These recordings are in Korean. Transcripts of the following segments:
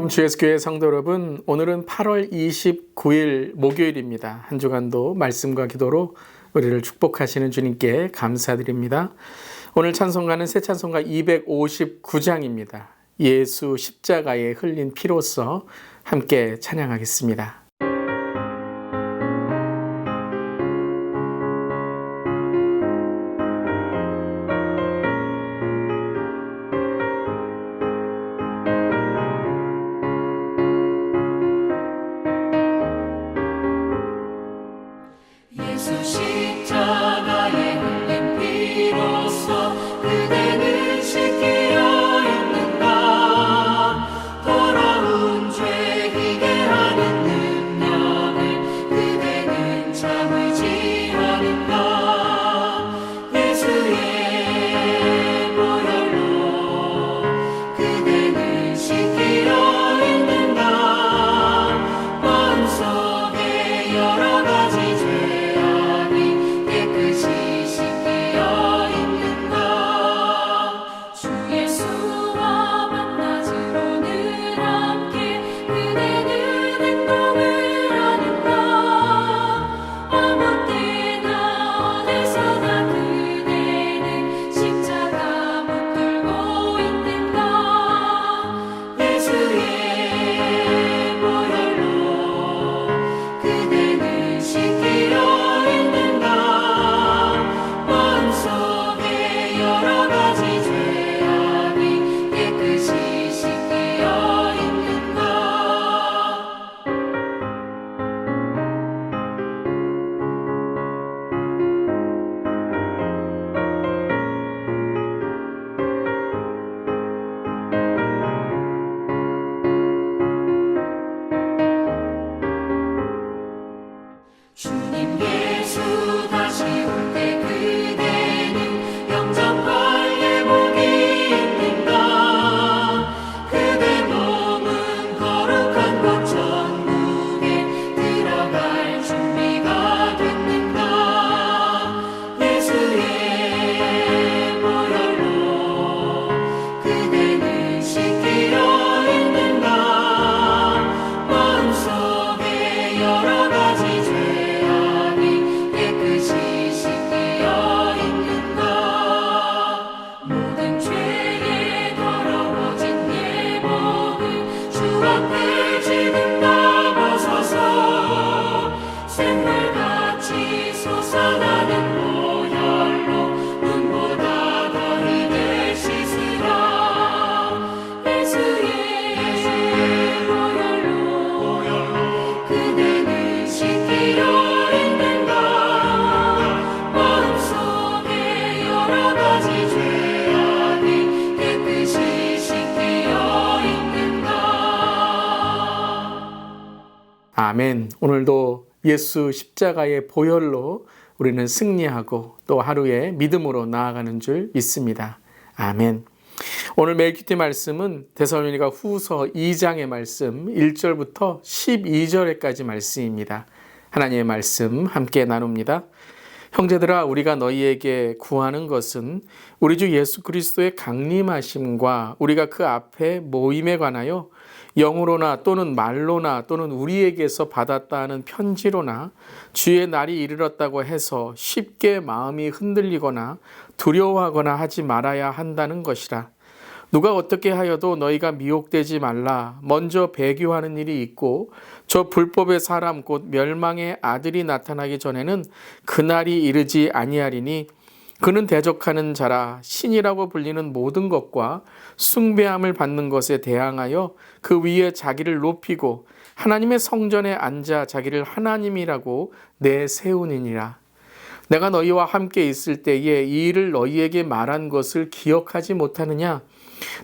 샬롬 GS교회 성도 여러분, 오늘은 8월 29일 목요일입니다. 한 주간도 말씀과 기도로 우리를 축복하시는 주님께 감사드립니다. 오늘 찬송가는 새 찬송가 259장입니다. 예수 십자가에 흘린 피로써 함께 찬양하겠습니다. 아멘. 오늘도 예수 십자가의 보혈로 우리는 승리하고 또 하루에 믿음으로 나아가는 줄 믿습니다. 아멘. 오늘 멜기티 말씀은 데살로니가 후서 2장의 말씀 1절부터 12절까지 말씀입니다. 하나님의 말씀 함께 나눕니다. 형제들아, 우리가 너희에게 구하는 것은 우리 주 예수 그리스도의 강림하심과 우리가 그 앞에 모임에 관하여 영으로나 또는 말로나 또는 우리에게서 받았다 하는 편지로나 주의 날이 이르렀다고 해서 쉽게 마음이 흔들리거나 두려워하거나 하지 말아야 한다는 것이라. 누가 어떻게 하여도 너희가 미혹되지 말라. 먼저 배교하는 일이 있고 저 불법의 사람 곧 멸망의 아들이 나타나기 전에는 그날이 이르지 아니하리니 그는 대적하는 자라. 신이라고 불리는 모든 것과 숭배함을 받는 것에 대항하여 그 위에 자기를 높이고 하나님의 성전에 앉아 자기를 하나님이라고 내세우니라. 내가 너희와 함께 있을 때에 이 일을 너희에게 말한 것을 기억하지 못하느냐?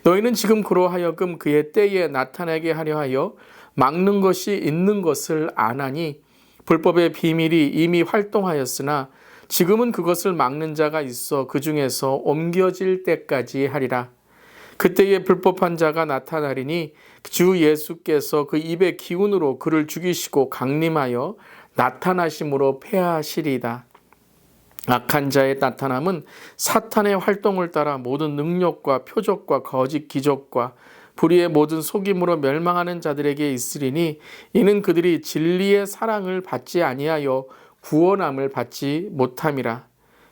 너희는 지금 그로하여금 그의 때에 나타나게 하려 하여 막는 것이 있는 것을 아나니 불법의 비밀이 이미 활동하였으나 지금은 그것을 막는 자가 있어 그 중에서 옮겨질 때까지 하리라. 그때에 불법한 자가 나타나리니 주 예수께서 그 입의 기운으로 그를 죽이시고 강림하여 나타나심으로 패하시리이다. 악한 자의 나타남은 사탄의 활동을 따라 모든 능력과 표적과 거짓 기적과 불의의 모든 속임으로 멸망하는 자들에게 있으리니 이는 그들이 진리의 사랑을 받지 아니하여 구원함을 받지 못함이라.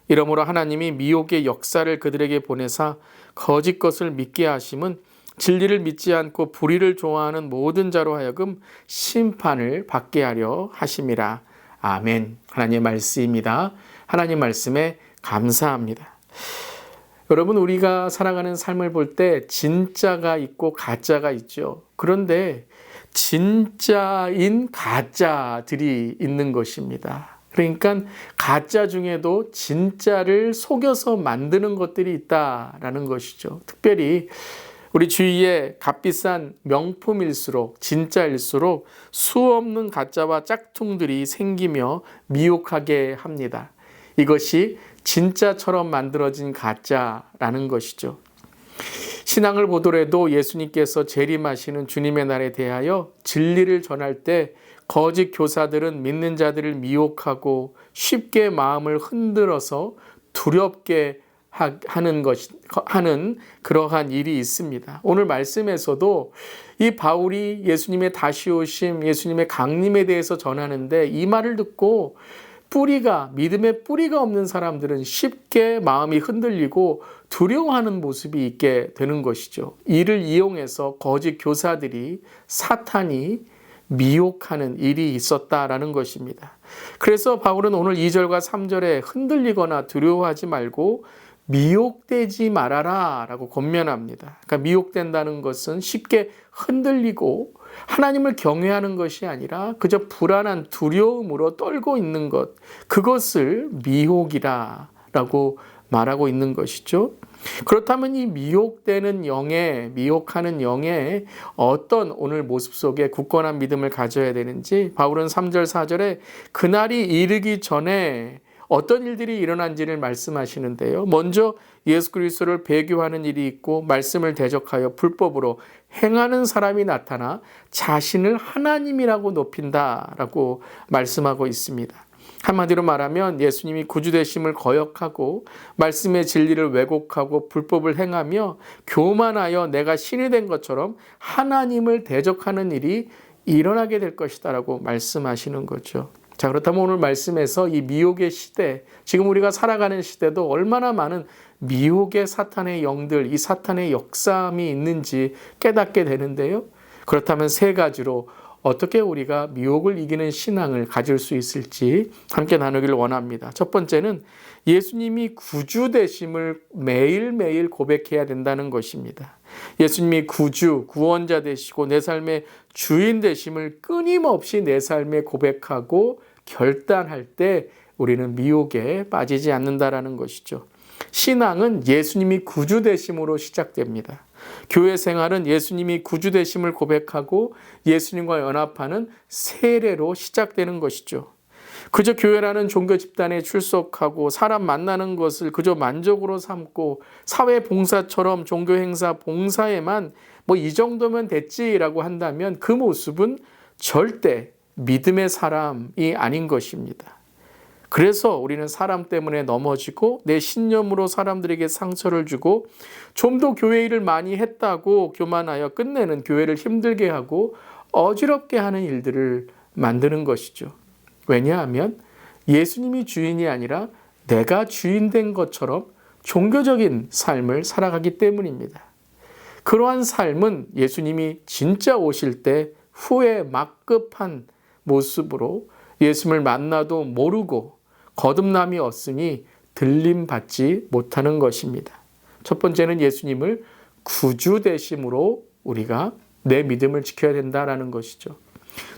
이러므로 하나님이 미혹의 역사를 그들에게 보내사 거짓 것을 믿게 하심은 진리를 믿지 않고 불의를 좋아하는 모든 자로 하여금 심판을 받게 하려 하심이라. 아멘. 하나님의 말씀입니다. 하나님 말씀에 감사합니다. 여러분, 우리가 살아가는 삶을 볼 때 진짜가 있고 가짜가 있죠. 그런데 진짜인 가짜들이 있는 것입니다. 그러니까 가짜 중에도 진짜를 속여서 만드는 것들이 있다라는 것이죠. 특별히 우리 주위에 값비싼 명품일수록, 진짜일수록 수없는 가짜와 짝퉁들이 생기며 미혹하게 합니다. 이것이 진짜처럼 만들어진 가짜라는 것이죠. 신앙을 보더라도 예수님께서 재림하시는 주님의 날에 대하여 진리를 전할 때 거짓 교사들은 믿는 자들을 미혹하고 쉽게 마음을 흔들어서 두렵게 하는 그러한 일이 있습니다. 오늘 말씀에서도 이 바울이 예수님의 다시 오심, 예수님의 강림에 대해서 전하는데 이 말을 듣고 믿음의 뿌리가 없는 사람들은 쉽게 마음이 흔들리고 두려워하는 모습이 있게 되는 것이죠. 이를 이용해서 거짓 교사들이 사탄이 미혹하는 일이 있었다라는 것입니다. 그래서 바울은 오늘 2절과 3절에 흔들리거나 두려워하지 말고 미혹되지 말아라 라고 권면합니다. 그러니까 미혹된다는 것은 쉽게 흔들리고 하나님을 경외하는 것이 아니라 그저 불안한 두려움으로 떨고 있는 것, 그것을 미혹이라 라고 말하고 있는 것이죠. 그렇다면 이 미혹하는 영의 어떤 오늘 모습 속에 굳건한 믿음을 가져야 되는지 바울은 3절 4절에 그날이 이르기 전에 어떤 일들이 일어난지를 말씀하시는데요. 먼저 예수 그리스도를 배교하는 일이 있고 말씀을 대적하여 불법으로 행하는 사람이 나타나 자신을 하나님이라고 높인다라고 말씀하고 있습니다. 한마디로 말하면 예수님이 구주 되심을 거역하고 말씀의 진리를 왜곡하고 불법을 행하며 교만하여 내가 신이 된 것처럼 하나님을 대적하는 일이 일어나게 될 것이다라고 말씀하시는 거죠. 자, 그렇다면 오늘 말씀에서 이 미혹의 시대, 지금 우리가 살아가는 시대도 얼마나 많은 미혹의 사탄의 영들, 이 사탄의 역사함이 있는지 깨닫게 되는데요. 그렇다면 세 가지로 어떻게 우리가 미혹을 이기는 신앙을 가질 수 있을지 함께 나누기를 원합니다. 첫 번째는 예수님이 구주 되심을 매일매일 고백해야 된다는 것입니다. 예수님이 구원자 되시고 내 삶의 주인 되심을 끊임없이 내 삶에 고백하고 결단할 때 우리는 미혹에 빠지지 않는다라는 것이죠. 신앙은 예수님이 구주 되심으로 시작됩니다. 교회 생활은 예수님이 구주 되심을 고백하고 예수님과 연합하는 세례로 시작되는 것이죠. 그저 교회라는 종교 집단에 출석하고 사람 만나는 것을 그저 만족으로 삼고 사회 봉사처럼 종교 행사 봉사에만 이 정도면 됐지라고 한다면 그 모습은 절대 믿음의 사람이 아닌 것입니다. 그래서 우리는 사람 때문에 넘어지고 내 신념으로 사람들에게 상처를 주고 좀 더 교회 일을 많이 했다고 교만하여 끝내는 교회를 힘들게 하고 어지럽게 하는 일들을 만드는 것이죠. 왜냐하면 예수님이 주인이 아니라 내가 주인 된 것처럼 종교적인 삶을 살아가기 때문입니다. 그러한 삶은 예수님이 진짜 오실 때 후회 막급한 모습으로 예수님을 만나도 모르고 거듭남이 없으니 들림받지 못하는 것입니다. 첫 번째는 예수님을 구주 되심으로 우리가 내 믿음을 지켜야 된다는 것이죠.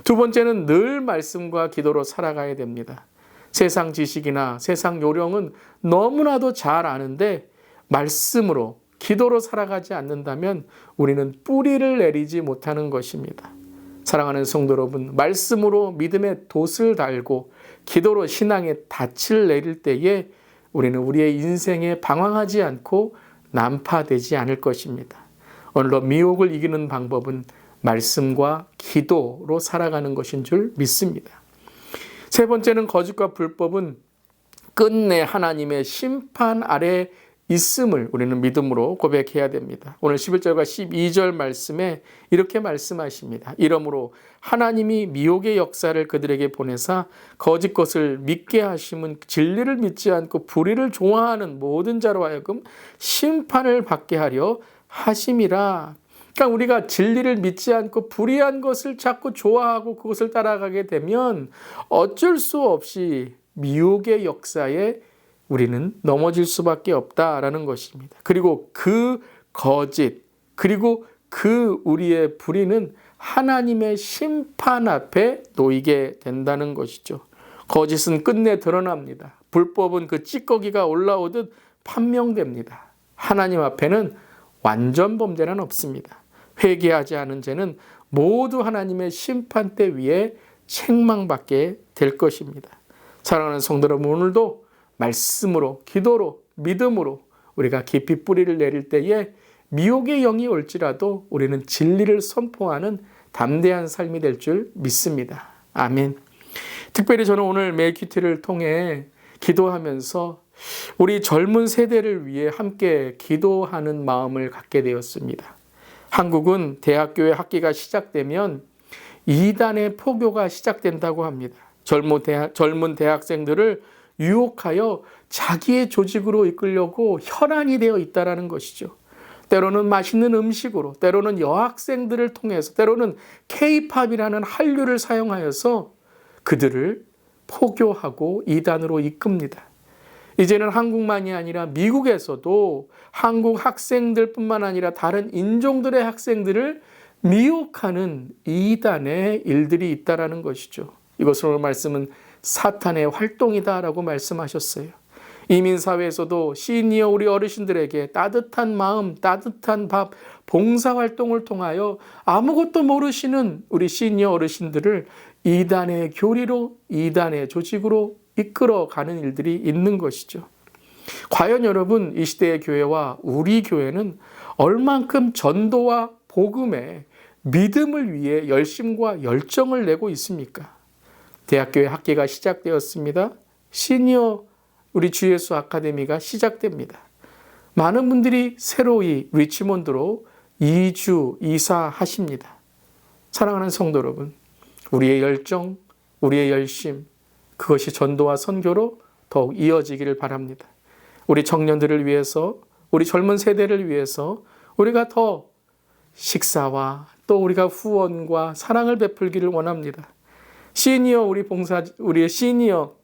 두 번째는 늘 말씀과 기도로 살아가야 됩니다. 세상 지식이나 세상 요령은 너무나도 잘 아는데 말씀으로 기도로 살아가지 않는다면 우리는 뿌리를 내리지 못하는 것입니다. 사랑하는 성도 여러분, 말씀으로 믿음의 돛을 달고 기도로 신앙의 닻을 내릴 때에 우리는 우리의 인생에 방황하지 않고 난파되지 않을 것입니다. 오늘도 미혹을 이기는 방법은 말씀과 기도로 살아가는 것인 줄 믿습니다. 세 번째는 거짓과 불법은 끝내 하나님의 심판 아래 있음을 우리는 믿음으로 고백해야 됩니다. 오늘 11절과 12절 말씀에 이렇게 말씀하십니다. 이러므로 하나님이 미혹의 역사를 그들에게 보내사 거짓 것을 믿게 하심은 진리를 믿지 않고 불의를 좋아하는 모든 자로 하여금 심판을 받게 하려 하심이라. 그러니까 우리가 진리를 믿지 않고 불의한 것을 자꾸 좋아하고 그것을 따라가게 되면 어쩔 수 없이 미혹의 역사에 우리는 넘어질 수밖에 없다라는 것입니다. 그리고 그 거짓, 그리고 그 우리의 불의는 하나님의 심판 앞에 놓이게 된다는 것이죠. 거짓은 끝내 드러납니다. 불법은 그 찌꺼기가 올라오듯 판명됩니다. 하나님 앞에는 완전 범죄는 없습니다. 회개하지 않은 죄는 모두 하나님의 심판대 위에 책망받게 될 것입니다. 사랑하는 성도 여러분, 오늘도 말씀으로, 기도로, 믿음으로 우리가 깊이 뿌리를 내릴 때에 미혹의 영이 올지라도 우리는 진리를 선포하는 담대한 삶이 될 줄 믿습니다. 아멘. 특별히 저는 오늘 멜키티를 통해 기도하면서 우리 젊은 세대를 위해 함께 기도하는 마음을 갖게 되었습니다. 한국은 대학교의 학기가 시작되면 이단의 포교가 시작된다고 합니다. 젊은 대학생들을 유혹하여 자기의 조직으로 이끌려고 혈안이 되어 있다는 것이죠. 때로는 맛있는 음식으로, 때로는 여학생들을 통해서, 때로는 K-팝이라는 한류를 사용하여서 그들을 포교하고 이단으로 이끕니다. 이제는 한국만이 아니라 미국에서도 한국 학생들뿐만 아니라 다른 인종들의 학생들을 미혹하는 이단의 일들이 있다는 것이죠. 이것을 오늘 말씀은 사탄의 활동이다라고 말씀하셨어요. 이민사회에서도 시니어 우리 어르신들에게 따뜻한 마음, 따뜻한 밥, 봉사활동을 통하여 아무것도 모르시는 우리 시니어 어르신들을 이단의 교리로, 이단의 조직으로 이끌어가는 일들이 있는 것이죠. 과연 여러분, 이 시대의 교회와 우리 교회는 얼만큼 전도와 복음에 믿음을 위해 열심과 열정을 내고 있습니까? 대학교의 학기가 시작되었습니다. 시니어 우리 주 예수 아카데미가 시작됩니다. 많은 분들이 새로이 리치몬드로 이사하십니다. 사랑하는 성도 여러분, 우리의 열정, 우리의 열심, 그것이 전도와 선교로 더욱 이어지기를 바랍니다. 우리 청년들을 위해서, 우리 젊은 세대를 위해서 우리가 더 식사와 또 우리가 후원과 사랑을 베풀기를 원합니다. 우리의 시니어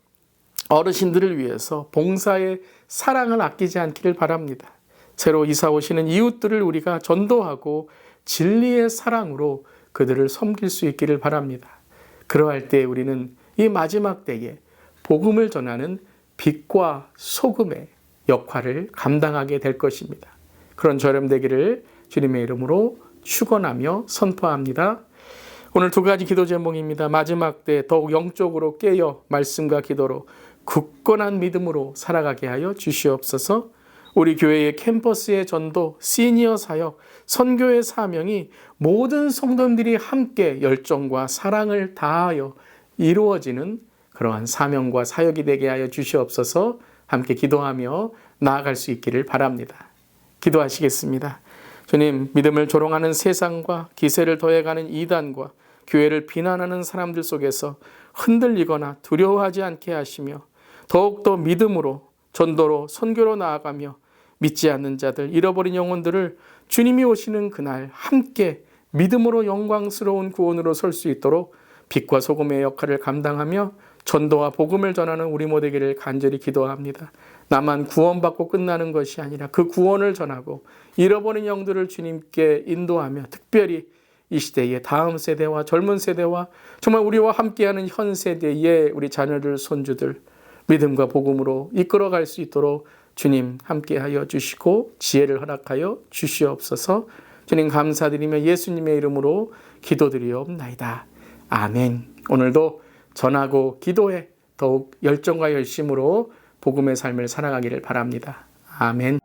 어르신들을 위해서 봉사의 사랑을 아끼지 않기를 바랍니다. 새로 이사 오시는 이웃들을 우리가 전도하고 진리의 사랑으로 그들을 섬길 수 있기를 바랍니다. 그러할 때 우리는 이 마지막 때에 복음을 전하는 빛과 소금의 역할을 감당하게 될 것입니다. 그런 저렴 되기를 주님의 이름으로 축원하며 선포합니다. 오늘 두 가지 기도 제목입니다. 마지막 때 더욱 영적으로 깨어 말씀과 기도로 굳건한 믿음으로 살아가게 하여 주시옵소서. 우리 교회의 캠퍼스의 전도, 시니어 사역, 선교의 사명이 모든 성도님들이 함께 열정과 사랑을 다하여 이루어지는 그러한 사명과 사역이 되게 하여 주시옵소서. 함께 기도하며 나아갈 수 있기를 바랍니다. 기도하시겠습니다. 주님, 믿음을 조롱하는 세상과 기세를 더해가는 이단과 교회를 비난하는 사람들 속에서 흔들리거나 두려워하지 않게 하시며 더욱더 믿음으로 전도로 선교로 나아가며 믿지 않는 자들, 잃어버린 영혼들을 주님이 오시는 그날 함께 믿음으로 영광스러운 구원으로 설 수 있도록 빛과 소금의 역할을 감당하며 전도와 복음을 전하는 우리 모두에게 간절히 기도합니다. 나만 구원받고 끝나는 것이 아니라 그 구원을 전하고 잃어버린 영들을 주님께 인도하며 특별히 이 시대의 다음 세대와 젊은 세대와 정말 우리와 함께하는 현 세대의 우리 자녀들, 손주들 믿음과 복음으로 이끌어갈 수 있도록 주님 함께하여 주시고 지혜를 허락하여 주시옵소서. 주님 감사드리며 예수님의 이름으로 기도드리옵나이다. 아멘. 오늘도 전하고 기도해 더욱 열정과 열심으로 복음의 삶을 살아가기를 바랍니다. 아멘.